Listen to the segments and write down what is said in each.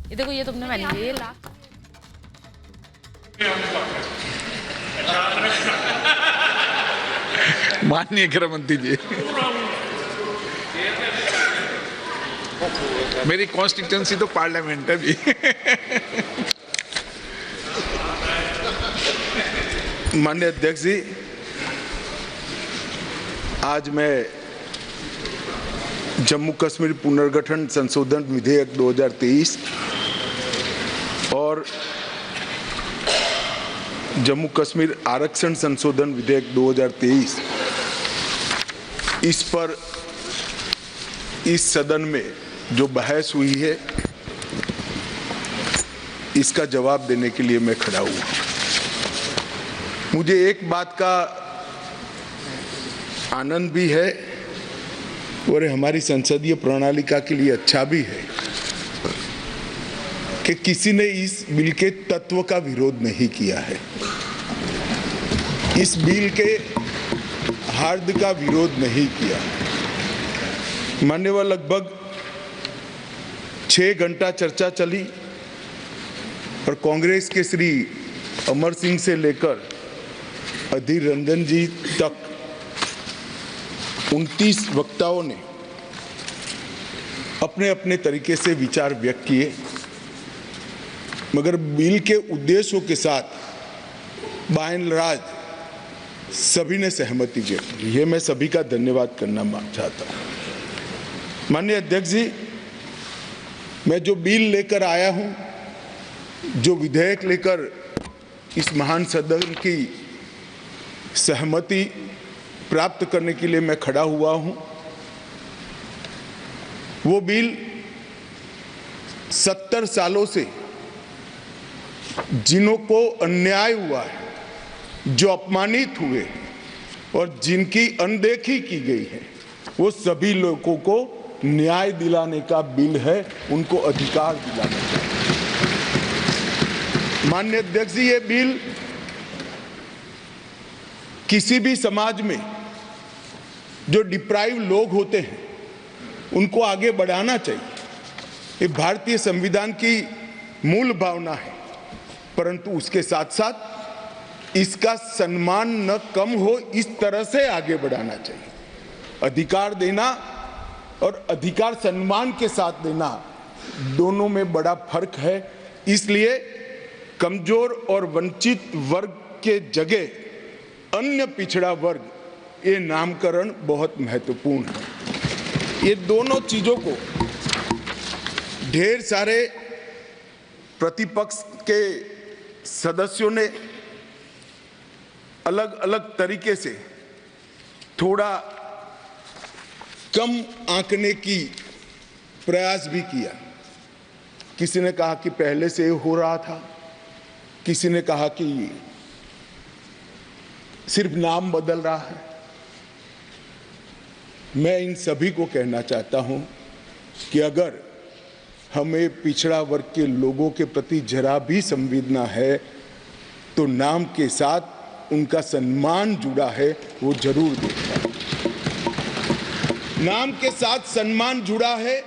ये देखो, ये तुमने पहन लिया, ये लास्ट। माननीय गृह मंत्री जी, मेरी कॉन्स्टिट्यूंसी तो पार्लियामेंट है भी। माननीय अध्यक्ष जी, आज मैं जम्मू कश्मीर पुनर्गठन संशोधन विधेयक 2023 और जम्मू कश्मीर आरक्षण संशोधन विधेयक 2023 इस पर इस सदन में जो बहस हुई है, इसका जवाब देने के लिए मैं खड़ा हुआ। मुझे एक बात का आनंद भी है और हमारी संसदीय प्रणालिका के लिए अच्छा भी है कि किसी ने इस बिल के तत्व का विरोध नहीं किया है, इस बिल के हार्द का विरोध नहीं किया। मान्यवर, लगभग 6 घंटा चर्चा चली और कांग्रेस के श्री अमर सिंह से लेकर अधीर रंजन जी तक 29 वक्ताओं ने अपने अपने तरीके से विचार व्यक्त किए, मगर बिल के उद्देश्यों के साथ बाय एंड लार्ज सभी ने सहमति व्यक्त की। ये मैं सभी का धन्यवाद करना चाहता हूँ। माननीय अध्यक्ष जी, मैं जो बिल लेकर आया हूँ, जो विधेयक लेकर इस महान सदन की सहमति प्राप्त करने के लिए मैं खड़ा हुआ हूँ, वो बिल 70 सालों से जिन्हों को अन्याय हुआ है, जो अपमानित हुए और जिनकी अनदेखी की गई है, वो सभी लोगों को न्याय दिलाने का बिल है, उनको अधिकार दिलाने का। माननीय अध्यक्ष जी, ये बिल किसी भी समाज में जो डिप्राइव लोग होते हैं उनको आगे बढ़ाना चाहिए। ये भारतीय संविधान की मूल भावना है, परंतु उसके साथ साथ इसका सम्मान न कम हो, इस तरह से आगे बढ़ाना चाहिए। अधिकार देना और अधिकार सम्मान के साथ देना, दोनों में बड़ा फर्क है। इसलिए कमजोर और वंचित वर्ग के जगह अन्य पिछड़ा वर्ग, ये नामकरण बहुत महत्वपूर्ण है। ये दोनों चीजों को ढेर सारे प्रतिपक्ष के सदस्यों ने अलग अलग तरीके से थोड़ा कम आंकने की प्रयास भी किया। किसी ने कहा कि पहले से हो रहा था, किसी ने कहा कि सिर्फ नाम बदल रहा है। मैं इन सभी को कहना चाहता हूं कि अगर हमें पिछड़ा वर्ग के लोगों के प्रति जरा भी संवेदना है तो नाम के साथ उनका सम्मान जुड़ा है, वो जरूर देखना। नाम के साथ सम्मान जुड़ा है,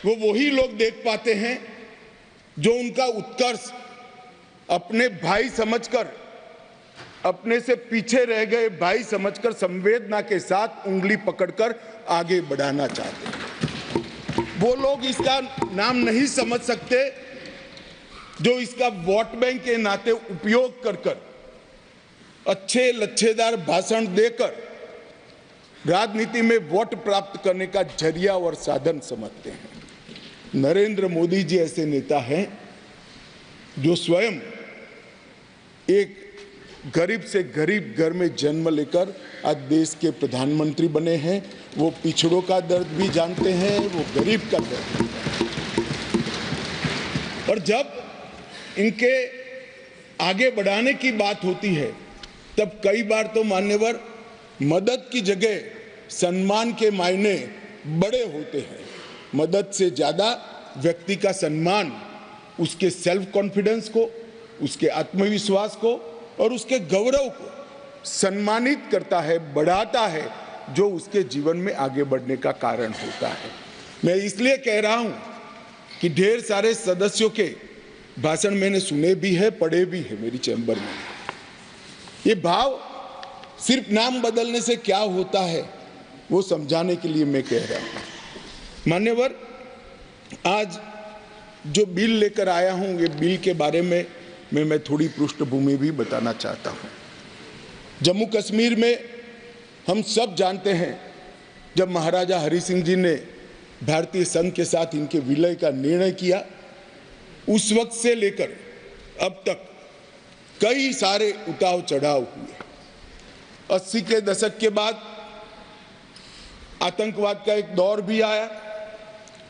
वो वही लोग देख पाते हैं जो उनका उत्कर्ष अपने भाई समझकर, अपने से पीछे रह गए भाई समझकर संवेदना के साथ उंगली पकड़कर आगे बढ़ाना चाहते हैं। वो लोग इसका नाम नहीं समझ सकते जो इसका वोट बैंक के नाते उपयोग कर कर, अच्छे लच्छेदार भाषण देकर राजनीति में वोट प्राप्त करने का जरिया और साधन समझते हैं। नरेंद्र मोदी जी ऐसे नेता हैं जो स्वयं एक गरीब से गरीब घर में जन्म लेकर आज देश के प्रधानमंत्री बने हैं। वो पिछड़ों का दर्द भी जानते हैं, वो गरीब का दर्द भी जानते हैं। और जब इनके आगे बढ़ाने की बात होती है तब कई बार तो मान्यवर मदद की जगह सम्मान के मायने बड़े होते हैं। मदद से ज्यादा व्यक्ति का सम्मान उसके सेल्फ कॉन्फिडेंस को, उसके आत्मविश्वास को और उसके गौरव को सम्मानित करता है, बढ़ाता है, जो उसके जीवन में आगे बढ़ने का कारण होता है। मैं इसलिए कह रहा हूं कि ढेर सारे सदस्यों के भाषण मैंने सुने भी है, पढ़े भी है मेरी चैम्बर में। ये भाव सिर्फ नाम बदलने से क्या होता है वो समझाने के लिए मैं कह रहा हूं। मान्यवर, आज जो बिल लेकर आया हूं, ये बिल के बारे में मैं थोड़ी पृष्ठभूमि भी बताना चाहता हूं। जम्मू कश्मीर में हम सब जानते हैं, जब महाराजा हरि सिंह जी ने भारतीय संघ के साथ इनके विलय का निर्णय किया, उस वक्त से लेकर अब तक कई सारे उतार चढ़ाव हुए। 80 के दशक के बाद आतंकवाद का एक दौर भी आया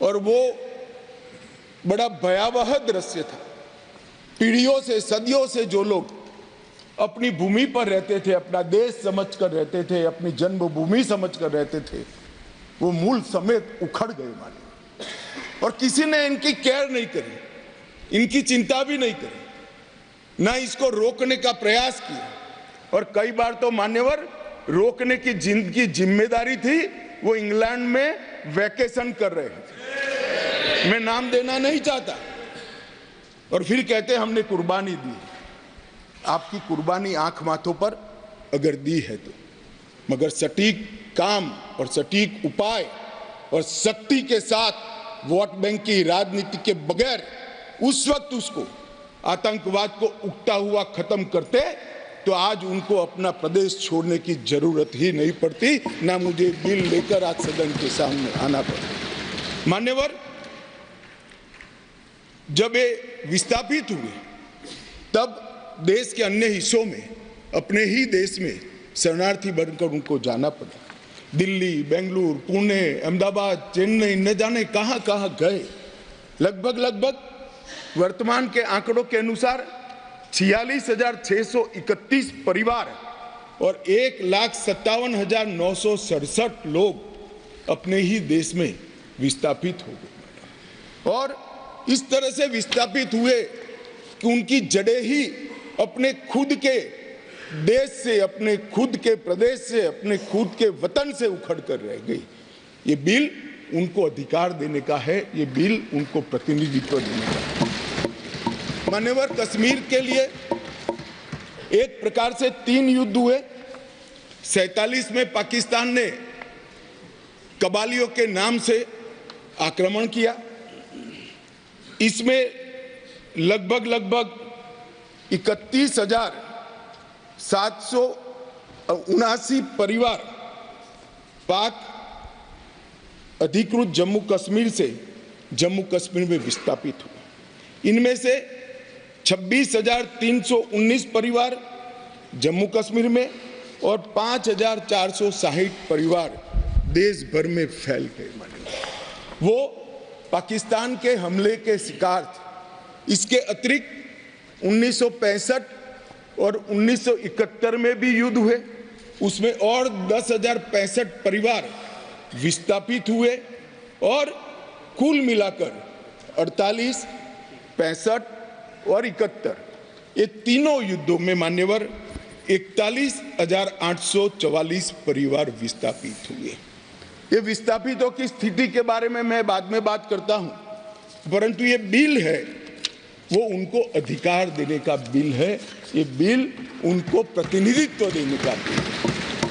और वो बड़ा भयावह दृश्य था। पीढ़ियों से, सदियों से जो लोग अपनी भूमि पर रहते थे, अपना देश समझकर रहते थे, अपनी जन्मभूमि समझकर रहते थे, वो मूल समेत उखड़ गए माने। और किसी ने इनकी केयर नहीं करी, इनकी चिंता भी नहीं करी, ना इसको रोकने का प्रयास किया। और कई बार तो मान्यवर रोकने की जिनकी जिम्मेदारी थी वो इंग्लैंड में वैकेशन कर रहे थे, मैं नाम देना नहीं चाहता, और फिर कहते हमने कुर्बानी दी। आपकी कुर्बानी आंख माथों पर अगर दी है तो, मगर सटीक काम और सटीक उपाय और शक्ति के साथ वोट बैंक की राजनीति के बगैर उस वक्त उसको आतंकवाद को उगता हुआ खत्म करते तो आज उनको अपना प्रदेश छोड़ने की जरूरत ही नहीं पड़ती, ना मुझे बिल लेकर आज सदन के सामने आना पड़ता। मान्यवर, जब ये विस्थापित हुए तब देश के अन्य हिस्सों में, अपने ही देश में शरणार्थी बनकर उनको जाना पड़ा। दिल्ली, बेंगलुरु, पुणे, अहमदाबाद, चेन्नई, न जाने कहां कहां गए। लगभग वर्तमान के आंकड़ों के अनुसार 46,631 परिवार और 1,57,967 लोग अपने ही देश में विस्थापित हो गए। और इस तरह से विस्थापित हुए कि उनकी जड़ें ही अपने खुद के देश से, अपने खुद के प्रदेश से, अपने खुद के वतन से उखड़ कर रह गई। ये बिल उनको अधिकार देने का है, ये बिल उनको प्रतिनिधित्व देने का है। मान्यवर, कश्मीर के लिए एक प्रकार से 3 युद्ध हुए। 47 में पाकिस्तान ने कबालियों के नाम से आक्रमण किया। इसमें लगभग 31,779 परिवार पाक अधिकृत जम्मू कश्मीर से जम्मू कश्मीर में विस्थापित हुए। इनमें से 26,319 परिवार जम्मू कश्मीर में और 5,460 परिवार देश भर में फैल गए। वो पाकिस्तान के हमले के शिकार थे। इसके अतिरिक्त 1965 और 1971 में भी युद्ध हुए, उसमें और 10,065 परिवार विस्थापित हुए और कुल मिलाकर 48, 65 और 71 ये तीनों युद्धों में मान्यवर 41,844 परिवार विस्थापित हुए। ये विस्थापितों की स्थिति के बारे में मैं बाद में बात करता हूं, परंतु ये बिल है वो उनको अधिकार देने का बिल है, ये बिल उनको प्रतिनिधित्व देने का बिल है।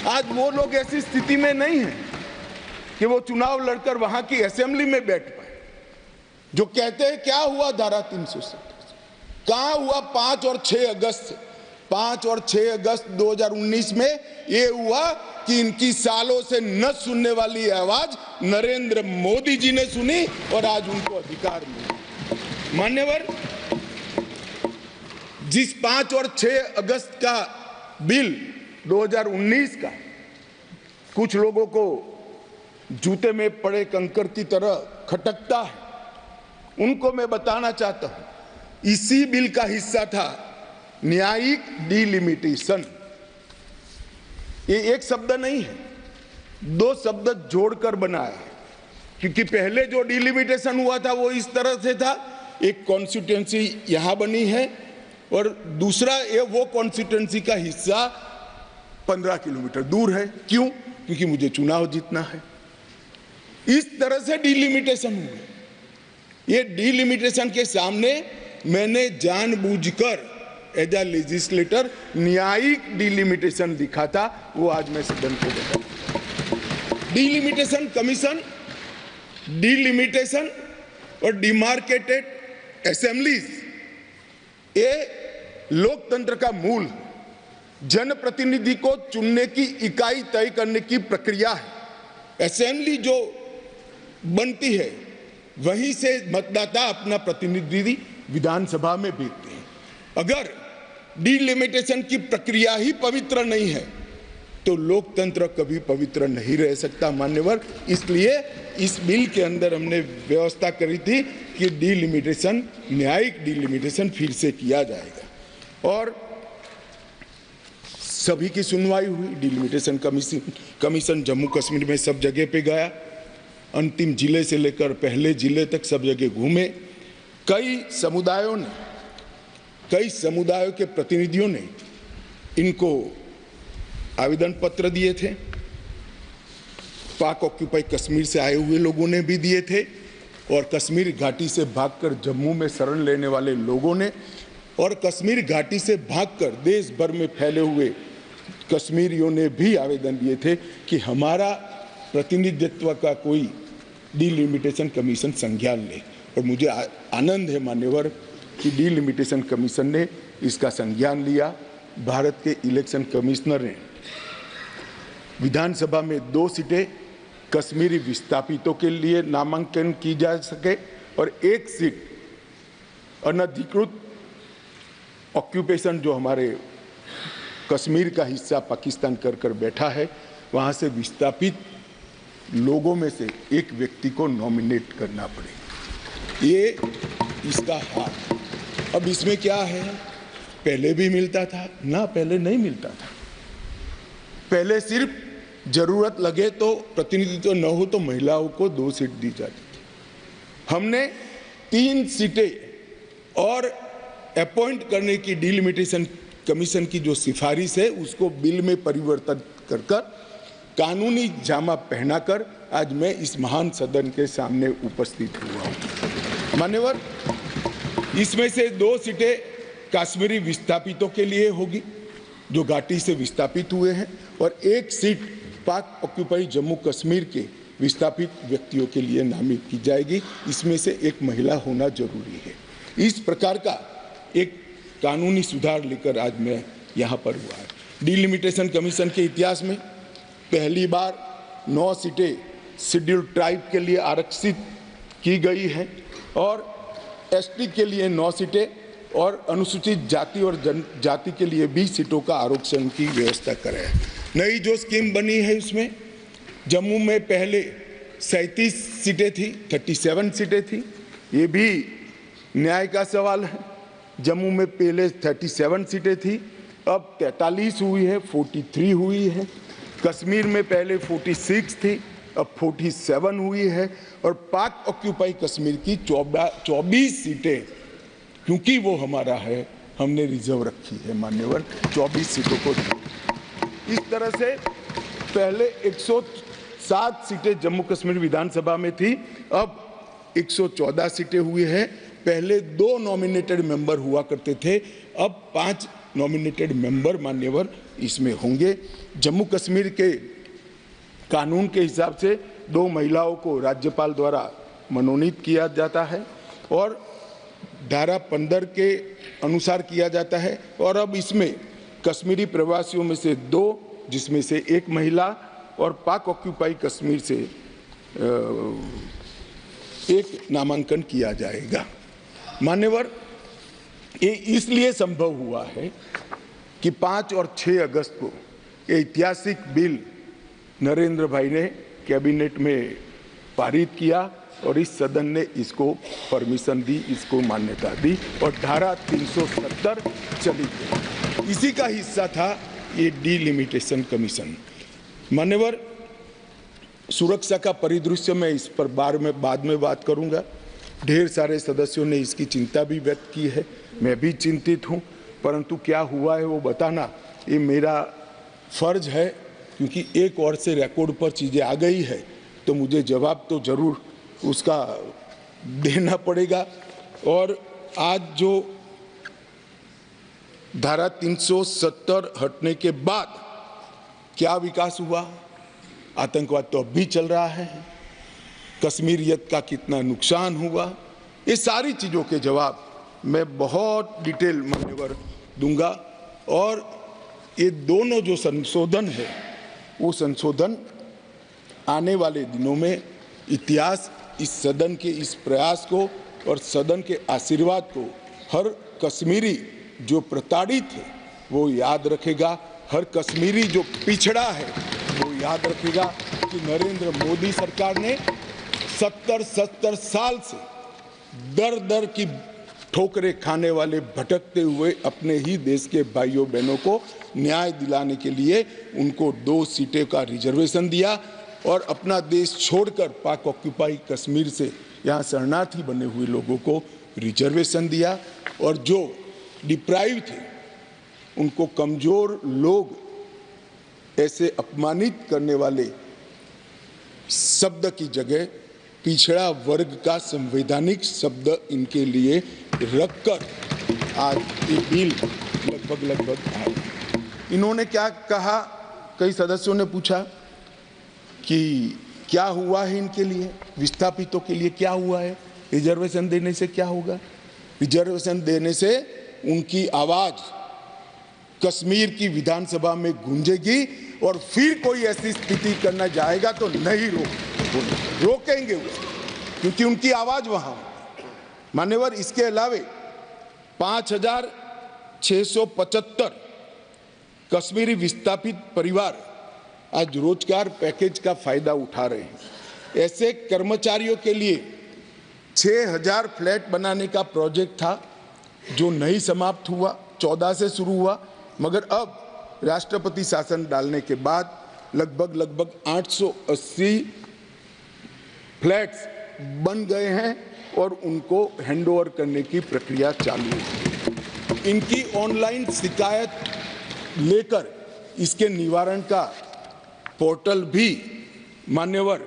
आज वो लोग ऐसी स्थिति में नहीं है कि वो चुनाव लड़कर वहां की असेंबली में बैठ पाए। जो कहते हैं क्या हुआ धारा 370 कहां हुआ 5 और 6 अगस्त 5 और 6 अगस्त 2019 में ये हुआ कि इनकी सालों से न सुनने वाली आवाज नरेंद्र मोदी जी ने सुनी और आज उनको अधिकार मिला। मान्यवर, जिस 5 और 6 अगस्त का बिल 2019 का कुछ लोगों को जूते में पड़े कंकर की तरह खटकता है, उनको मैं बताना चाहता हूं, इसी बिल का हिस्सा था न्यायिक डिलिमिटेशन। ये एक शब्द नहीं है, 2 शब्द जोड़कर बनाया है, क्योंकि पहले जो डिलिमिटेशन हुआ था वो इस तरह से था, एक कॉन्स्टिट्यूएंसी यहां बनी है और दूसरा ये वो कॉन्स्टिट्यूएंसी का हिस्सा 15 किलोमीटर दूर है। क्यों? क्योंकि मुझे चुनाव जीतना है। इस तरह से डिलिमिटेशन हुआ। ये डिलिमिटेशन के सामने मैंने जानबूझकर एज अ लेजिस्लेटर न्यायिक डिलिमिटेशन लिखा था, वो आज मैं सदन को बताऊं। डिलिमिटेशन कमीशन, डिलिमिटेशन और डिमार्केटेड असेंबलीज, ये लोकतंत्र का मूल है। जनप्रतिनिधि को चुनने की इकाई तय करने की प्रक्रिया है। असेंबली जो बनती है वहीं से मतदाता अपना प्रतिनिधि विधानसभा में भेजते हैं। अगर डिलिमिटेशन की प्रक्रिया ही पवित्र नहीं है तो लोकतंत्र कभी पवित्र नहीं रह सकता मान्यवर। इसलिए इस बिल के अंदर हमने व्यवस्था करी थी कि डिलिमिटेशन, न्यायिक डिलिमिटेशन फिर से किया जाएगा और सभी की सुनवाई हुई। डिलिमिटेशन कमीशन जम्मू कश्मीर में सब जगह पे गया, अंतिम जिले से लेकर पहले जिले तक सब जगह घूमे। कई समुदायों के प्रतिनिधियों ने इनको आवेदन पत्र दिए थे। पाक ऑक्यूपाई कश्मीर से आए हुए लोगों ने भी दिए थे और कश्मीर घाटी से भागकर जम्मू में शरण लेने वाले लोगों ने और कश्मीर घाटी से भागकर देश भर में फैले हुए कश्मीरियों ने भी आवेदन दिए थे कि हमारा प्रतिनिधित्व का कोई डिलिमिटेशन कमीशन संज्ञान ले। और मुझे आनंद है मान्यवर कि डिलिमिटेशन कमीशन ने इसका संज्ञान लिया। भारत के इलेक्शन कमिश्नर ने विधानसभा में 2 सीटें कश्मीरी विस्थापितों के लिए नामांकन की जा सके और 1 सीट अनधिकृत ऑक्यूपेशन जो हमारे कश्मीर का हिस्सा पाकिस्तान कर बैठा है, वहाँ से विस्थापित लोगों में से एक व्यक्ति को नॉमिनेट करना पड़े। ये इसका हाथ। अब इसमें क्या है, पहले भी मिलता था ना, पहले नहीं मिलता था। पहले सिर्फ जरूरत लगे तो, प्रतिनिधित्व न हो तो महिलाओं को 2 सीट दी जाती थी। हमने 3 सीटें और अपॉइंट करने की डिलिमिटेशन कमीशन की जो सिफारिश है उसको बिल में परिवर्तित कर कानूनी जामा पहनाकर आज मैं इस महान सदन के सामने उपस्थित हुआ हूं। मान्यवर, इसमें से 2 सीटें कश्मीरी विस्थापितों के लिए होगी जो घाटी से विस्थापित हुए हैं और 1 सीट पाक ऑक्यूपाई जम्मू कश्मीर के विस्थापित व्यक्तियों के लिए नामित की जाएगी। इसमें से एक महिला होना जरूरी है। इस प्रकार का एक कानूनी सुधार लेकर आज मैं यहाँ पर हुआ है। डिलिमिटेशन कमीशन के इतिहास में पहली बार 9 सीटें शेड्यूल्ड ट्राइब के लिए आरक्षित की गई है और एसटी के लिए 9 सीटें और अनुसूचित जाति और जनजाति के लिए 20 सीटों का आरक्षण की व्यवस्था करे है। नई जो स्कीम बनी है उसमें जम्मू में पहले 37 सीटें थी, 37 सीटें थी। ये भी न्याय का सवाल है। जम्मू में पहले 37 सीटें थी, अब 43 हुई है, 43 हुई है। कश्मीर में पहले 46 थी, अब 47 हुई है और पाक ऑक्यूपाई कश्मीर की 24 सीटें, क्योंकि वो हमारा है, हमने रिजर्व रखी है मान्यवर, 24 सीटों को। इस तरह से पहले 107 सीटें जम्मू कश्मीर विधानसभा में थी, अब 114 सीटें हुई हैं। पहले 2 नॉमिनेटेड मेंबर हुआ करते थे, अब 5 नॉमिनेटेड मेंबर मान्यवर इसमें होंगे। जम्मू कश्मीर के कानून के हिसाब से 2 महिलाओं को राज्यपाल द्वारा मनोनीत किया जाता है और धारा 15 के अनुसार किया जाता है और अब इसमें कश्मीरी प्रवासियों में से 2, जिसमें से 1 महिला और पाक ऑक्यूपाई कश्मीर से 1 नामांकन किया जाएगा। मान्यवर, ये इसलिए संभव हुआ है कि 5 और 6 अगस्त को ये ऐतिहासिक बिल नरेंद्र भाई ने कैबिनेट में पारित किया और इस सदन ने इसको परमिशन दी, इसको मान्यता दी और धारा 370 चली गई। इसी का हिस्सा था ये डिलिमिटेशन कमीशन। मान्यवर, सुरक्षा का परिदृश्य मैं इस पर बाद में बात करूंगा। ढेर सारे सदस्यों ने इसकी चिंता भी व्यक्त की है, मैं भी चिंतित हूं, परंतु क्या हुआ है वो बताना ये मेरा फर्ज है, क्योंकि एक ओर से रिकॉर्ड पर चीज़ें आ गई है तो मुझे जवाब तो जरूर उसका देना पड़ेगा। और आज जो धारा 370 हटने के बाद क्या विकास हुआ, आतंकवाद तो अब भी चल रहा है, कश्मीरियत का कितना नुकसान हुआ, ये सारी चीज़ों के जवाब मैं बहुत डिटेल मान्यवर दूंगा। और ये दोनों जो संशोधन है वो संशोधन आने वाले दिनों में इतिहास इस सदन के इस प्रयास को और सदन के आशीर्वाद को हर कश्मीरी जो प्रताड़ित है वो याद रखेगा, हर कश्मीरी जो पिछड़ा है वो याद रखेगा कि नरेंद्र मोदी सरकार ने 70 साल से दर दर की ठोकरें खाने वाले भटकते हुए अपने ही देश के भाइयों बहनों को न्याय दिलाने के लिए उनको 2 सीटें का रिजर्वेशन दिया और अपना देश छोड़कर पाक ऑक्यूपाई कश्मीर से यहाँ शरणार्थी बने हुए लोगों को रिजर्वेशन दिया। और जो डिप्राइव थे उनको कमजोर लोग ऐसे अपमानित करने वाले शब्द की जगह पिछड़ा वर्ग का संवैधानिक शब्द इनके लिए रखकर आज ये बिल लगभग आए। इन्होंने क्या कहा, कई सदस्यों ने पूछा कि क्या हुआ है इनके लिए, विस्थापितों के लिए क्या हुआ है, रिजर्वेशन देने से क्या होगा। रिजर्वेशन देने से उनकी आवाज कश्मीर की विधानसभा में गूंजेगी और फिर कोई ऐसी स्थिति करना जाएगा तो नहीं रोकेंगे वो, क्योंकि उनकी आवाज वहां। मान्यवर, इसके अलावे 5675 कश्मीरी विस्थापित परिवार आज रोजगार पैकेज का फायदा उठा रहे हैं। ऐसे कर्मचारियों के लिए 6000 फ्लैट बनाने का प्रोजेक्ट था जो नहीं समाप्त हुआ, 14 से शुरू हुआ, मगर अब राष्ट्रपति शासन डालने के बाद लगभग 880 फ्लैट्स बन गए हैं और उनको हैंडओवर करने की प्रक्रिया चालू है। इनकी ऑनलाइन शिकायत लेकर इसके निवारण का पोर्टल भी मान्यवर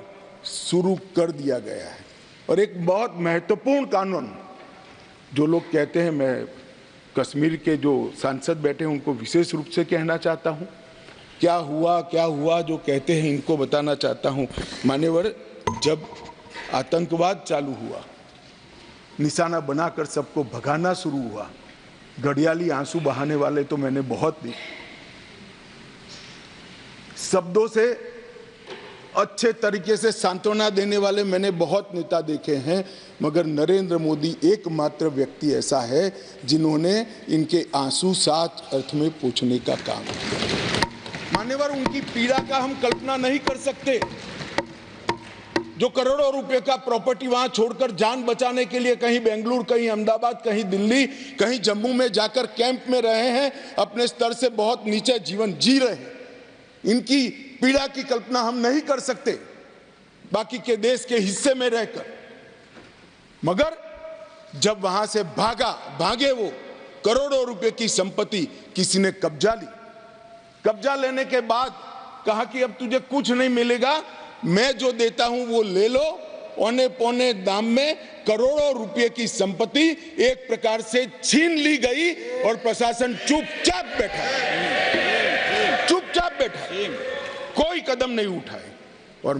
शुरू कर दिया गया है। और एक बहुत महत्वपूर्ण कानून, जो लोग कहते हैं, मैं कश्मीर के जो सांसद बैठे हैं उनको विशेष रूप से कहना चाहता हूं, क्या हुआ जो कहते हैं इनको बताना चाहता हूं। मान्यवर, जब आतंकवाद चालू हुआ, निशाना बनाकर सबको भगाना शुरू हुआ, घड़ियाली आंसू बहाने वाले तो मैंने बहुत देखे, शब्दों से अच्छे तरीके से सांत्वना देने वाले मैंने बहुत नेता देखे हैं, मगर नरेंद्र मोदी एकमात्र व्यक्ति ऐसा है जिन्होंने इनके आंसू साच अर्थ में पोंछने का काम किया। मान्यवर, उनकी पीड़ा का हम कल्पना नहीं कर सकते, जो करोड़ों रुपए का प्रॉपर्टी वहां छोड़कर जान बचाने के लिए कहीं बेंगलुरु, कहीं अहमदाबाद, कहीं दिल्ली, कहीं जम्मू में जाकर कैंप में रहे हैं, अपने स्तर से बहुत नीचे जीवन जी रहे हैं। इनकी पीड़ा की कल्पना हम नहीं कर सकते बाकी के देश के हिस्से में रहकर, मगर जब वहां से भागे वो, करोड़ों रुपए की संपत्ति किसी ने कब्जा ली। कब्जा लेने के बाद कहा कि अब तुझे कुछ नहीं मिलेगा, मैं जो देता हूं वो ले लो। औने पौने दाम में करोड़ों रुपए की संपत्ति एक प्रकार से छीन ली गई और प्रशासन चुपचाप बैठा, कोई कदम नहीं उठाए। और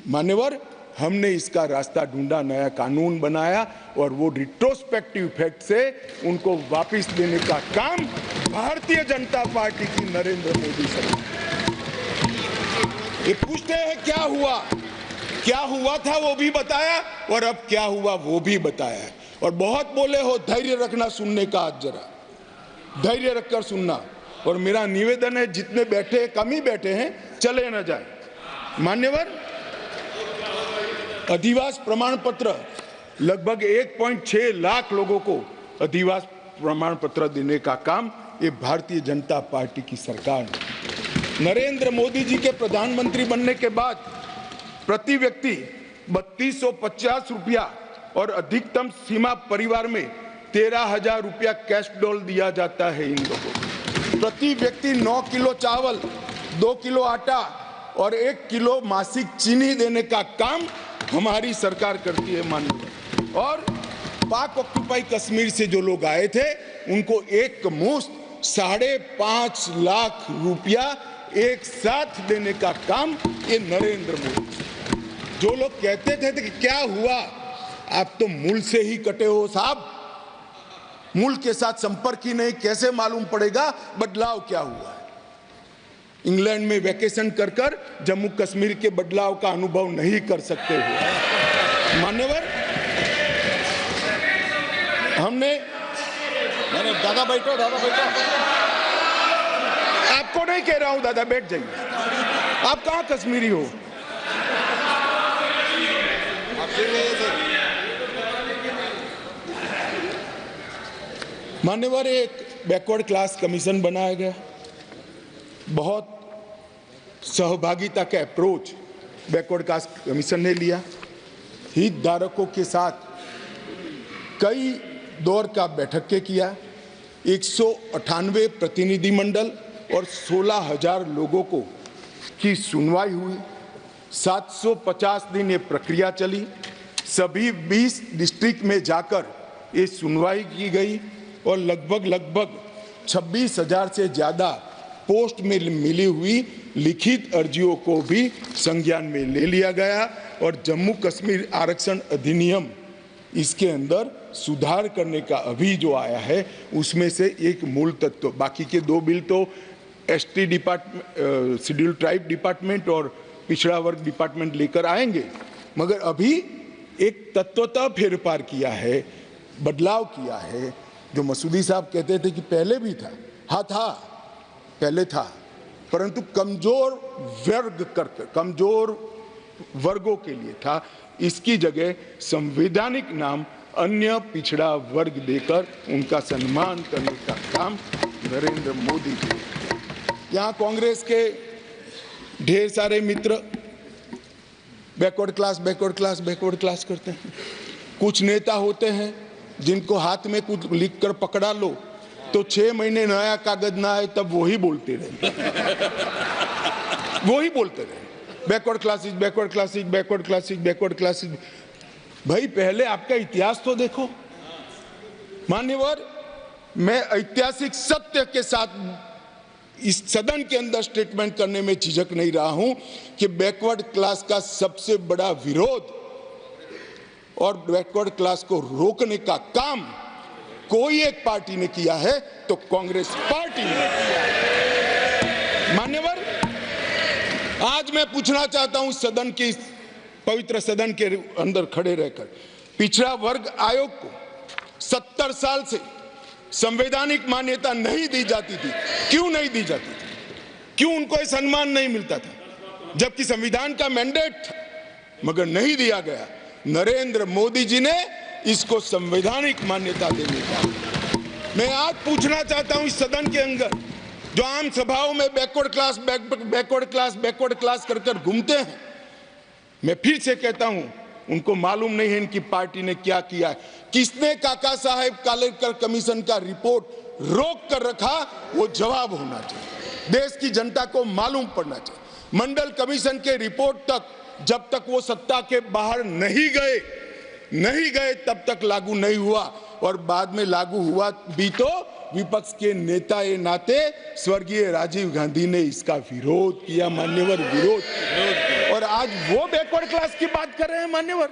मान्यवर, हमने इसका रास्ता ढूंढा, नया कानून बनाया और वो रिट्रोस्पेक्टिव इफेक्ट से उनको वापस देने का काम भारतीय जनता पार्टी की नरेंद्र मोदी सरकार। ये पूछते हैं क्या हुआ था वो भी बताया और अब क्या हुआ वो भी बताया। और बहुत बोले हो, धैर्य रखना, सुनने का आज जरा धैर्य रखकर सुनना। और मेरा निवेदन है, जितने बैठे कम ही बैठे हैं, चले न जाए। मान्यवर, अधिवास प्रमाण पत्र लगभग 1.6 लाख लोगों को अधिवास प्रमाण पत्र देने का काम ये भारतीय जनता पार्टी की सरकार ने। नरेंद्र मोदी जी के प्रधानमंत्री बनने के बाद प्रति व्यक्ति 3250 रुपया और अधिकतम सीमा परिवार में 13,000 रुपया कैश डॉल दिया जाता है इन लोगों को। प्रति व्यक्ति 9 किलो चावल, 2 किलो आटा और 1 किलो मासिक चीनी देने का काम हमारी सरकार करती है माननीय। और पाक ऑक्युपाई कश्मीर से जो लोग आए थे उनको एक मुश्त 5.5 लाख रुपया एक साथ देने का काम ये नरेंद्र मोदी। जो लोग कहते थे कि क्या हुआ, आप तो मूल से ही कटे हो साहब, मूल के साथ संपर्क ही नहीं, कैसे मालूम पड़ेगा बदलाव क्या हुआ है। इंग्लैंड में वैकेशन कर कर जम्मू कश्मीर के बदलाव का अनुभव नहीं कर सकते हो मान्यवर। हमने दादा बैठो, आपको नहीं कह रहा हूं दादा बैठ जाइए, आप कहां कश्मीरी हो? मान्यवर, एक बैकवर्ड क्लास कमीशन बनाया गया, बहुत सहभागिता का अप्रोच बैकवर्ड क्लास कमीशन ने लिया। हितधारकों के साथ कई दौर का बैठक के किया, 198 प्रतिनिधिमंडल और 16,000 लोगों को की सुनवाई हुई। 750 दिन ये प्रक्रिया चली, सभी 20 डिस्ट्रिक्ट में जाकर ये सुनवाई की गई और लगभग 26,000 से ज़्यादा पोस्ट में मिली हुई लिखित अर्जियों को भी संज्ञान में ले लिया गया। और जम्मू कश्मीर आरक्षण अधिनियम, इसके अंदर सुधार करने का अभी जो आया है उसमें से एक मूल तत्व, बाकी के 2 बिल तो ST department, schedule tribe department और पिछड़ा वर्ग डिपार्टमेंट लेकर आएंगे, मगर अभी एक तत्वतः फेरफार किया है, बदलाव किया है। जो मसूदी साहब कहते थे कि पहले भी था, हाँ था, पहले था, परंतु कमजोर वर्गों के लिए था। इसकी जगह संवैधानिक नाम अन्य पिछड़ा वर्ग देकर उनका सम्मान करने का काम नरेंद्र मोदी जी। यहाँ कांग्रेस के ढेर सारे मित्र बैकवर्ड क्लास करते हैं। कुछ नेता होते हैं जिनको हाथ में कुछ लिखकर पकड़ा लो तो 6 महीने नया कागज ना आए तब वही बोलते रहे बैकवर्ड क्लासेज। भाई पहले आपका इतिहास तो देखो मान्यवर। मैं ऐतिहासिक सत्य के साथ इस सदन के अंदर स्टेटमेंट करने में झिझक नहीं रहा हूं कि बैकवर्ड क्लास का सबसे बड़ा विरोध और बैकवर्ड क्लास को रोकने का काम कोई एक पार्टी ने किया है तो कांग्रेस पार्टी ने किया है। मान्यवर, आज मैं पूछना चाहता हूं सदन की, पवित्र सदन के अंदर खड़े रहकर, पिछड़ा वर्ग आयोग को 70 साल से संवैधानिक मान्यता नहीं दी जाती थी। क्यों नहीं दी जाती थी? क्यों उनको ये सम्मान नहीं मिलता था, जबकि संविधान का मैंडेट था, मगर नहीं दिया गया। नरेंद्र मोदी जी ने इसको संवैधानिक मान्यता देने का। मैं आज पूछना चाहता हूं इस सदन के अंदर जो आम सभाओं में बैकवर्ड क्लास कर घूमते हैं, मैं फिर से कहता हूं उनको मालूम नहीं है इनकी पार्टी ने क्या किया है। किसने काका साहेब कालेकर कमीशन का रिपोर्ट रोक कर रखा, वो जवाब होना चाहिए। देश की जनता को मालूम पड़ना चाहिए। मंडल कमीशन के रिपोर्ट तक जब तक वो सत्ता के बाहर नहीं गए तब तक लागू नहीं हुआ, और बाद में लागू हुआ भी तो विपक्ष के नेता ए नाते स्वर्गीय राजीव गांधी ने इसका विरोध किया मान्यवर, विरोध। और आज वो बैकवर्ड क्लास की बात कर रहे हैं मान्यवर,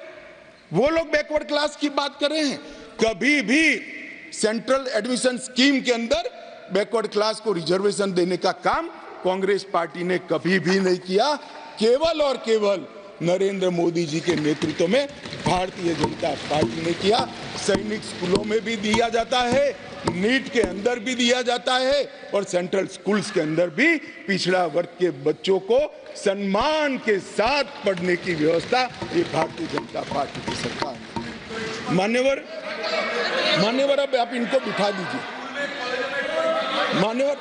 वो लोग बैकवर्ड क्लास की बात कर रहे हैं। कभी भी सेंट्रल एडमिशन स्कीम के अंदर बैकवर्ड क्लास को रिजर्वेशन देने का काम कांग्रेस पार्टी ने कभी भी नहीं किया। केवल और केवल नरेंद्र मोदी जी के नेतृत्व में भारतीय जनता पार्टी ने किया। सैनिक स्कूलों में भी दिया जाता है, नीट के अंदर भी दिया जाता है, और सेंट्रल स्कूल्स के अंदर भी पिछड़ा वर्ग के बच्चों को सम्मान के साथ पढ़ने की व्यवस्था ये भारतीय जनता पार्टी की सरकार है। मान्यवर, अब आप इनको बिठा दीजिए। मान्यवर,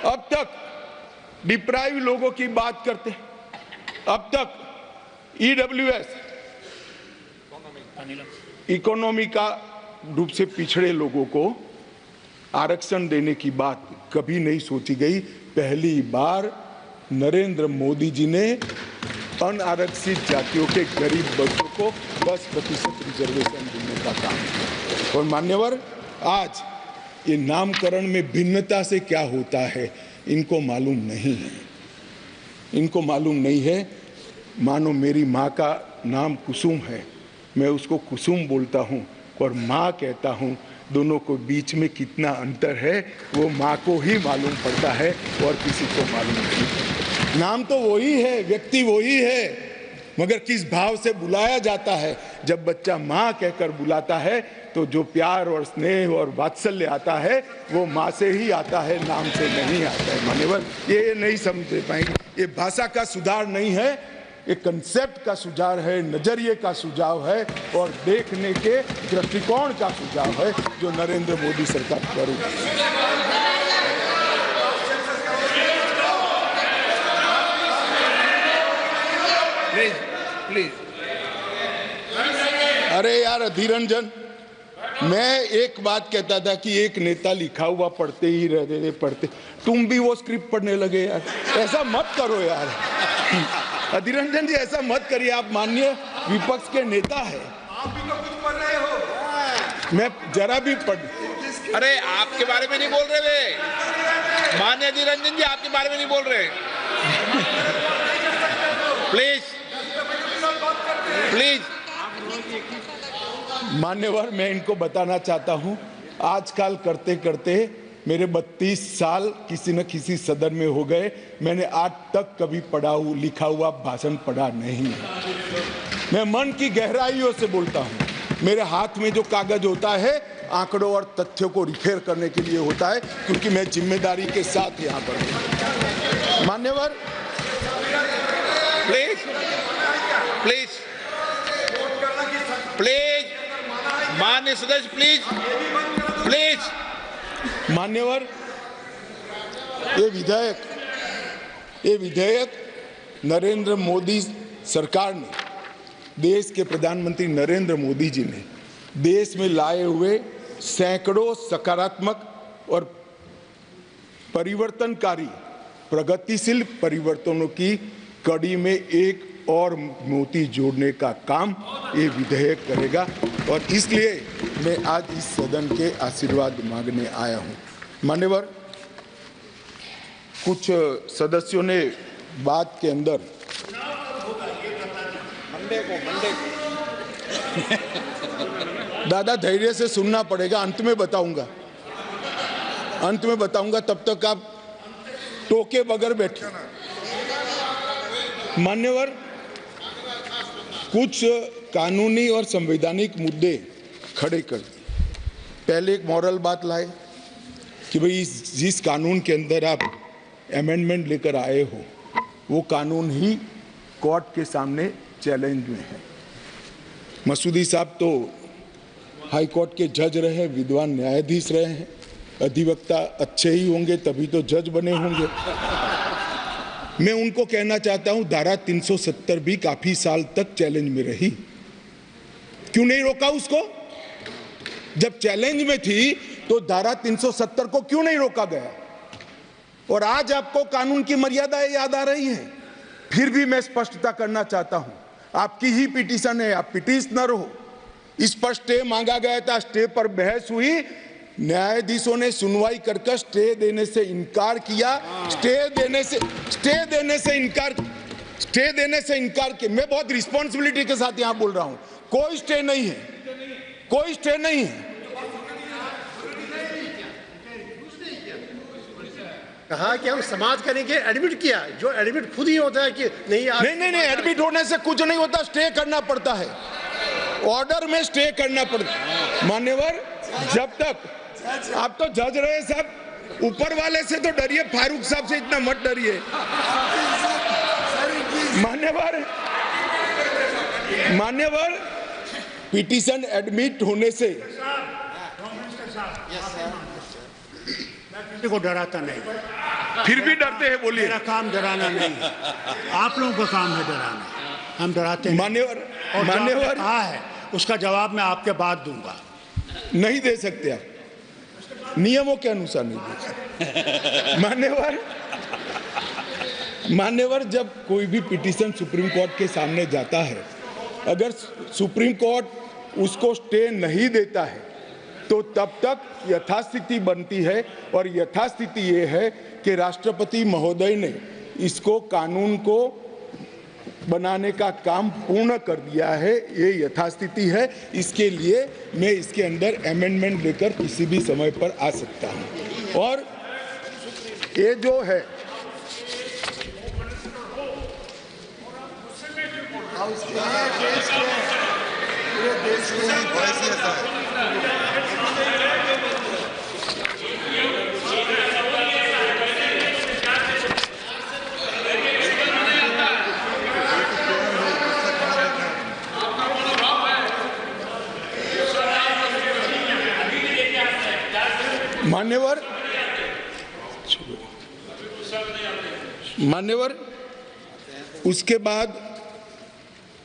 अब तक डिप्राइव लोगों की बात करते हैं, अब तक इकोनॉमी का रूप से पिछड़े लोगों को आरक्षण देने की बात कभी नहीं सोची गई। पहली बार नरेंद्र मोदी जी ने अनारक्षित जातियों के गरीब बच्चों को 10% रिजर्वेशन देने का काम किया। और मान्यवर, आज ये नामकरण में भिन्नता से क्या होता है इनको मालूम नहीं है, इनको मालूम नहीं है। मानो मेरी माँ का नाम कुसुम है, मैं उसको कुसुम बोलता हूँ और माँ कहता हूँ, दोनों को बीच में कितना अंतर है वो माँ को ही मालूम पड़ता है और किसी को मालूम नहीं। नाम तो वही है, व्यक्ति वही है, मगर किस भाव से बुलाया जाता है। जब बच्चा माँ कहकर बुलाता है तो जो प्यार और स्नेह और वात्सल्य आता है वो माँ से ही आता है, नाम से नहीं आता है। मान्यवर, ये नहीं समझ पाएंगे। ये भाषा का सुधार नहीं है, ये कंसेप्ट का सुझाव है, नजरिए का सुझाव है और देखने के दृष्टिकोण का सुझाव है जो नरेंद्र मोदी सरकार कर रही है। प्लीज। अरे यार अधीर रंजन, मैं एक बात कहता था कि एक नेता लिखा हुआ पढ़ते ही रहते थे, पढ़ते, तुम भी वो स्क्रिप्ट पढ़ने लगे यार। ऐसा मत करो यार अधीर रंजन जी, ऐसा मत करिए। आप माननीय विपक्ष के नेता है, आप भी तो कुछ पढ़ रहे हो। मैं जरा भी पढ़, अरे आपके बारे में नहीं बोल रहे वे, माननीय अधीर रंजन जी आपके बारे में नहीं बोल रहे। Please please. मान्यवर, मैं इनको बताना चाहता हूं, आजकल करते करते मेरे 32 साल किसी न किसी सदन में हो गए, मैंने आज तक कभी लिखा हुआ भाषण पढ़ा नहीं है। मैं मन की गहराइयों से बोलता हूं। मेरे हाथ में जो कागज होता है आंकड़ों और तथ्यों को रिफेर करने के लिए होता है, क्योंकि मैं जिम्मेदारी के साथ यहाँ पर हूं। मान्यवर, प्लीज प्लीज प्लीज, माननीय सदस्य प्लीज प्लीज। मान्यवर, ये विधेयक नरेंद्र मोदी सरकार ने, देश के प्रधानमंत्री नरेंद्र मोदी जी ने देश में लाए हुए सैकड़ों सकारात्मक और परिवर्तनकारी प्रगतिशील परिवर्तनों की कड़ी में एक और मोती जोड़ने का काम ये विधेयक करेगा। और इसलिए मैं आज इस सदन के आशीर्वाद मांगने आया हूं। मान्यवर, कुछ सदस्यों ने बात के अंदर दादा धैर्य से सुनना पड़ेगा, अंत में बताऊंगा, तब तक आप टोके बगैर बैठे। मान्यवर, कुछ कानूनी और संवैधानिक मुद्दे खड़े कर दिए। पहले एक मॉरल बात लाए कि भाई जिस कानून के अंदर आप अमेंडमेंट लेकर आए हो वो कानून ही कोर्ट के सामने चैलेंज में है। मसूदी साहब तो हाई कोर्ट के जज रहे, विद्वान न्यायाधीश रहे हैं, अधिवक्ता अच्छे ही होंगे तभी तो जज बने होंगे। मैं उनको कहना चाहता हूं, धारा 370 भी काफी साल तक चैलेंज में रही, क्यों नहीं रोका उसको? जब चैलेंज में थी तो धारा 370 को क्यों नहीं रोका गया? और आज आपको कानून की मर्यादाएं याद आ रही हैं। फिर भी मैं स्पष्टता करना चाहता हूं, आपकी ही पिटीशन है, आप पिटीशनर हो। इस पर स्टे मांगा गया था, स्टे पर बहस हुई, न्यायाधीशों ने सुनवाई कर स्टे देने से इनकार किया। स्टे देने से इनकार किया। मैं बहुत रिस्पॉन्सिबिलिटी के साथ यहां बोल रहा हूं, कोई स्टे नहीं है, कोई स्टे नहीं है। कहा कि हम समाज करेंगे, एडमिट किया, जो एडमिट खुद ही होता है कि नहीं, एडमिट होने से कुछ नहीं होता, स्टे करना पड़ता है, ऑर्डर में स्टे करना पड़ता है। मान्यवर, जब तक आप तो जज रहे साहब, ऊपर वाले से तो डरिए, फारूक साहब से इतना मत डरिए। मान्यवर, पिटीशन एडमिट होने से किसी को डराता नहीं। फिर भी डरते हैं, बोलिए। मेरा काम डराना नहीं है, आप लोगों का काम है डराना, हम डराते हैं। मान्यवर कहा है उसका जवाब मैं आपके बाद दूंगा। नहीं दे सकते आप, नियमों के अनुसार नहीं दे सकते। मान्यवर, जब कोई भी पिटीशन सुप्रीम कोर्ट के सामने जाता है, अगर सुप्रीम कोर्ट उसको स्टे नहीं देता है तो तब तक यथास्थिति बनती है, और यथास्थिति ये है कि राष्ट्रपति महोदय ने इसको कानून को बनाने का काम पूर्ण कर दिया है। ये यथास्थिति है। इसके लिए मैं इसके अंदर अमेंडमेंट लेकर किसी भी समय पर आ सकता हूं। और ये जो है मान्यवर, उसके बाद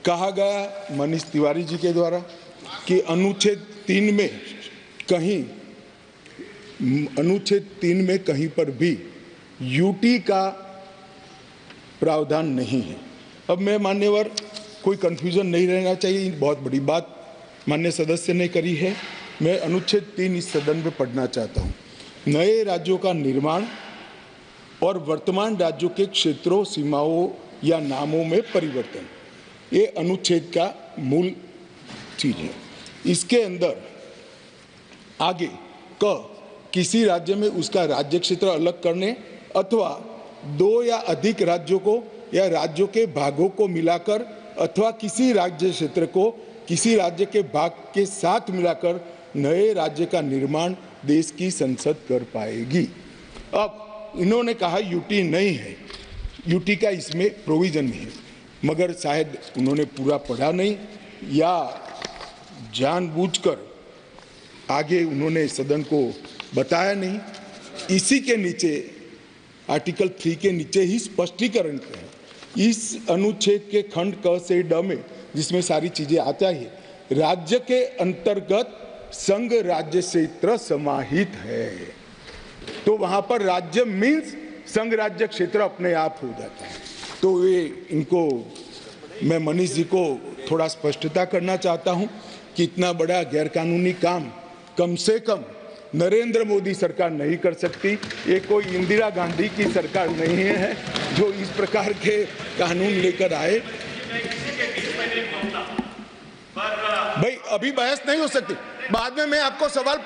कहा गया मनीष तिवारी जी के द्वारा कि अनुच्छेद 3 में कहीं पर भी यूटी का प्रावधान नहीं है। अब मैं मान्यवर, कोई कंफ्यूजन नहीं रहना चाहिए, बहुत बड़ी बात माननीय सदस्य ने करी है। मैं अनुच्छेद 3 इस सदन में पढ़ना चाहता हूँ। नए राज्यों का निर्माण और वर्तमान राज्यों के क्षेत्रों, सीमाओं या नामों में परिवर्तन, ये अनुच्छेद का मूल चीज है। इसके अंदर आगे किसी राज्य में उसका राज्य क्षेत्र अलग करने अथवा 2 या अधिक राज्यों को या राज्यों के भागों को मिलाकर अथवा किसी राज्य क्षेत्र को किसी राज्य के भाग के साथ मिलाकर नए राज्य का निर्माण देश की संसद कर पाएगी। अब इन्होंने कहा यूटी नहीं है, यूटी का इसमें प्रोविजन नहीं है, मगर शायद उन्होंने पूरा पढ़ा नहीं या जानबूझकर आगे उन्होंने सदन को बताया नहीं। इसी के नीचे आर्टिकल 3 के नीचे ही स्पष्टीकरण है। इस अनुच्छेद के खंड क से ड में, जिसमें सारी चीजें आता है, राज्य के अंतर्गत संघ राज्य क्षेत्र समाहित है। तो वहां पर राज्य मीन्स संघ राज्य क्षेत्र अपने आप हो जाता है। तो ये इनको मैं मनीष जी को थोड़ा स्पष्टता करना चाहता हूं कि इतना बड़ा गैरकानूनी काम कम से कम नरेंद्र मोदी सरकार नहीं कर सकती। ये कोई इंदिरा गांधी की सरकार नहीं है जो इस प्रकार के कानून लेकर आए। भाई अभी बहस नहीं हो सकती, बाद में मैं आपको सवाल,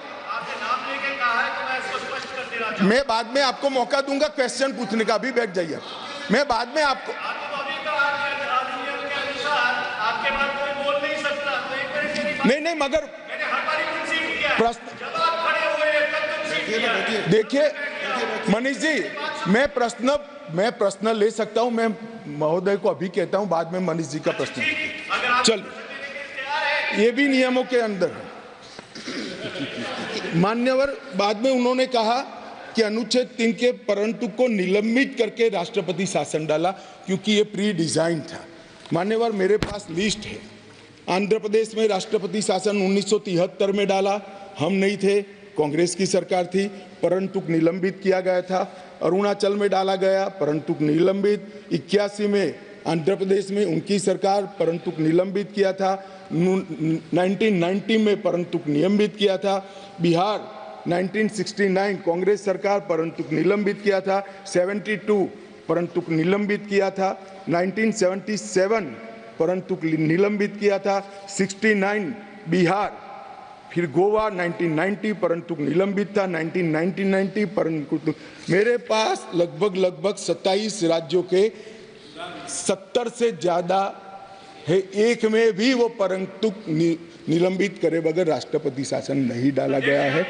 मैं बाद में आपको मौका दूंगा क्वेश्चन पूछने का। अभी बैठ जाइए, मैं बाद में आपको नहीं मगर प्रश्न देखिए मनीष जी, मैं प्रश्न ले सकता हूं। मैं महोदय को अभी कहता हूं, बाद में मनीष जी का प्रश्न। चल, ये भी नियमों के अंदर है। मान्यवर, बाद में उन्होंने कहा कि अनुच्छेद 3 के परंतु को निलंबित करके राष्ट्रपति शासन डाला, क्योंकि ये प्री डिजाइन था। मान्यवर, मेरे पास लिस्ट है। आंध्र प्रदेश में राष्ट्रपति शासन 1973 में डाला, हम नहीं थे, कांग्रेस की सरकार थी, परंतु निलंबित किया गया था। अरुणाचल में डाला गया, परंतु निलंबित। 81 में आंध्र प्रदेश में उनकी सरकार, परंतु निलंबित किया था। 1990 में परंतु निलंबित किया था। बिहार 1969 कांग्रेस सरकार, परंतु निलंबित किया था। 72 परंतु निलंबित किया था। 1977 परंतु निलंबित किया था। 69 बिहार, फिर गोवा 1990 परंतु निलंबित था। 1990 परंतु मेरे पास लगभग 27 राज्यों के 70 से ज्यादा है, एक में भी वो परंतु निलंबित करे बगैर राष्ट्रपति शासन नहीं डाला गया है।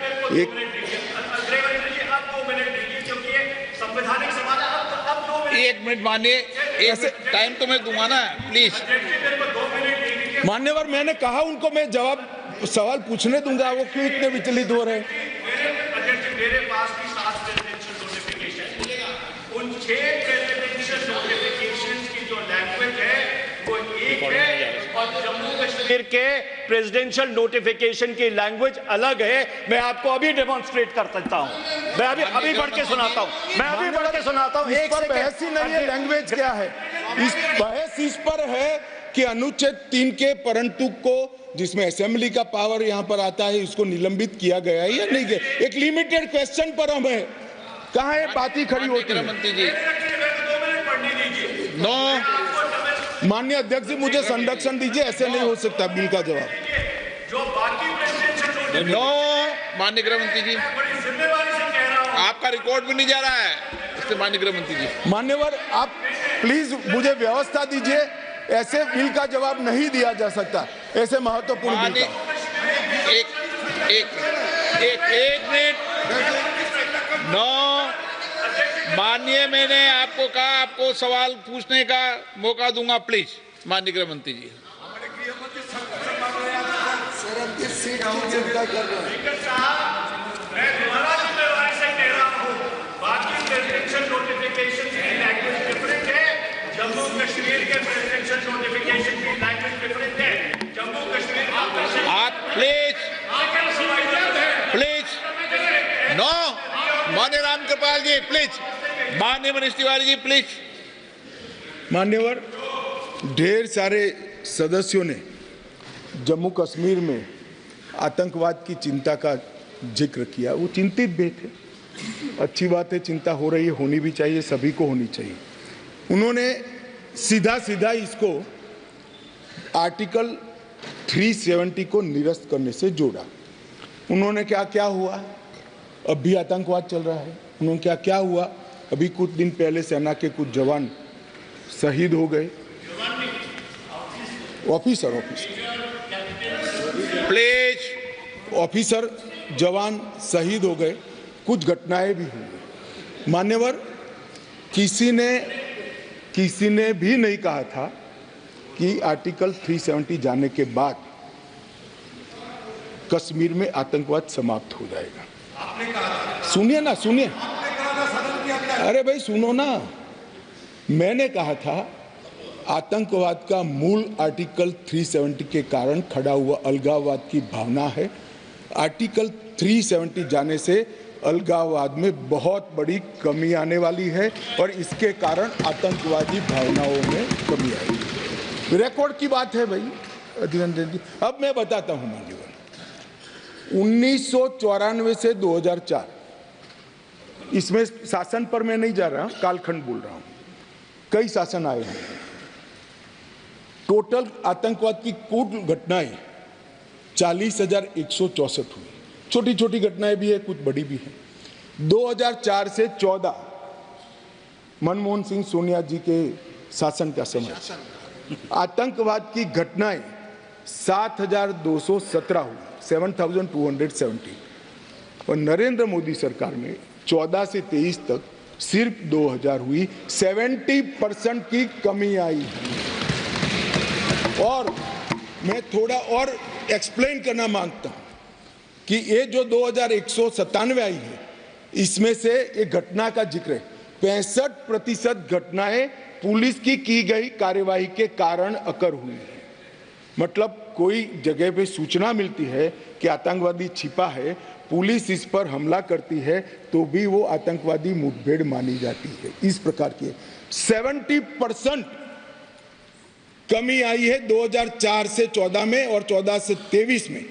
एक मिनट मानिए, ऐसे टाइम तो मैं दूंगा ना, प्लीज। मान्यवर, मैंने कहा उनको मैं सवाल पूछने दूंगा, वो क्यों इतने विचलित हो रहे हैं? मेरे पास भी 7 प्रेसिडेंशियल नोटिफिकेशन, उन 6 प्रेसिडेंशियल नोटिफिकेशन की जो लैंग्वेज है वो एक है जम्मू कश्मीर के प्रेसिडेंशियल नोटिफिकेशन की लैंग्वेज अलग है। मैं आपको अभी डेमोन्स्ट्रेट कर सकता हूं। मैं अभी बढ़ के सुनाता हूं। मैं अभी बढ़ के सुनाता हूं। एक बहस ही नहीं है, लैंग्वेज क्या है इस बहस इस पर है कि अनुच्छेद 3 के परंतु को जिसमें असेंबली का पावर यहां पर आता है इसको निलंबित किया गया है या नहीं गया। एक लिमिटेड क्वेश्चन पर हम है, कहां है बात ही खड़ी होती है। मंत्री जी नो, माननीय अध्यक्ष जी मुझे संरक्षण दीजिए, ऐसे नहीं हो सकता बिल का जवाब। जो बाकी प्रेसिडेंशियल नो, माननीय गृह मंत्री जी बड़ी जिम्मेवारी से कह रहा हूं। आपका रिकॉर्ड भी नहीं जा रहा है, इससे माननीय गृह मंत्री जी। मान्यवर आप प्लीज मुझे व्यवस्था दीजिए, ऐसे बिल का जवाब नहीं दिया जा सकता, ऐसे महत्वपूर्ण बिल का। एक मिनट। नो, माननीय मैंने आपको कहा आपको सवाल पूछने का मौका दूंगा, प्लीज माननीय गृह मंत्री जी। मैं दोबारा जिम्मेवारी से कह रहा हूं, बाकी प्रेसिडेंशियल नोटिफिकेशन की लैंग्वेज डिफरेंट है, जम्मू कश्मीर के प्रेसिडेंशियल नोटिफिकेशन की लैंग्वेज डिफरेंट है। जम्मू कश्मीर का आप प्लीज नो, माननीय राम कृपाल जी प्लीज, माननीय मनीष तिवारी जी प्लीज। मान्यवर, ढेर सारे सदस्यों ने जम्मू कश्मीर में आतंकवाद की चिंता का जिक्र किया, वो चिंतित भी थे। अच्छी बात है, चिंता हो रही है, होनी भी चाहिए, सभी को होनी चाहिए। उन्होंने सीधा सीधा इसको आर्टिकल 370 को निरस्त करने से जोड़ा। उन्होंने क्या क्या हुआ, अब भी आतंकवाद चल रहा है। उन्होंने क्या क्या हुआ, अभी कुछ दिन पहले सेना के कुछ जवान शहीद हो गए, ऑफिसर प्लीज ऑफिसर जवान शहीद हो गए, कुछ घटनाएं भी हुई। मान्यवर, किसी ने भी नहीं कहा था कि आर्टिकल 370 जाने के बाद कश्मीर में आतंकवाद समाप्त हो जाएगा। सुनिए ना, सुनिए, अरे भाई सुनो ना, मैंने कहा था आतंकवाद का मूल आर्टिकल 370 के कारण खड़ा हुआ अलगाववाद की भावना है। आर्टिकल 370 जाने से अलगाववाद में बहुत बड़ी कमी आने वाली है और इसके कारण आतंकवादी भावनाओं में कमी आएगी। रिकॉर्ड की बात है भाई अधीररंजन जी। अब मैं बताता हूं मान्यवर, 1994 से 2004, इसमें शासन पर मैं नहीं जा रहा, कालखंड बोल रहा हूं, कई शासन आए हैं। टोटल आतंकवाद की कुल घटनाएं 40,164 हुई। छोटी छोटी घटनाएं भी है, कुछ बड़ी भी है। 2004 से 14 मनमोहन सिंह सोनिया जी के शासन का समय आतंकवाद की घटनाएं 7,217 हुई, 7,270। और नरेंद्र मोदी सरकार में 14 से 23 तक सिर्फ 2,000 हुई, 70% की कमी आई है। और मैं थोड़ा और एक्सप्लेन करना मांगता हूं कि ये जो 2,197 आई है, इसमें से एक घटना का जिक्र है। 65% घटनाएं पुलिस की गई कार्यवाही के कारण अकर हुई है। मतलब कोई जगह पे सूचना मिलती है कि आतंकवादी छिपा है, पुलिस इस पर हमला करती है तो भी वो आतंकवादी मुठभेड़ मानी जाती है। इस प्रकार की 70% कमी आई है 2004 से 14 में और 14 से 23 में।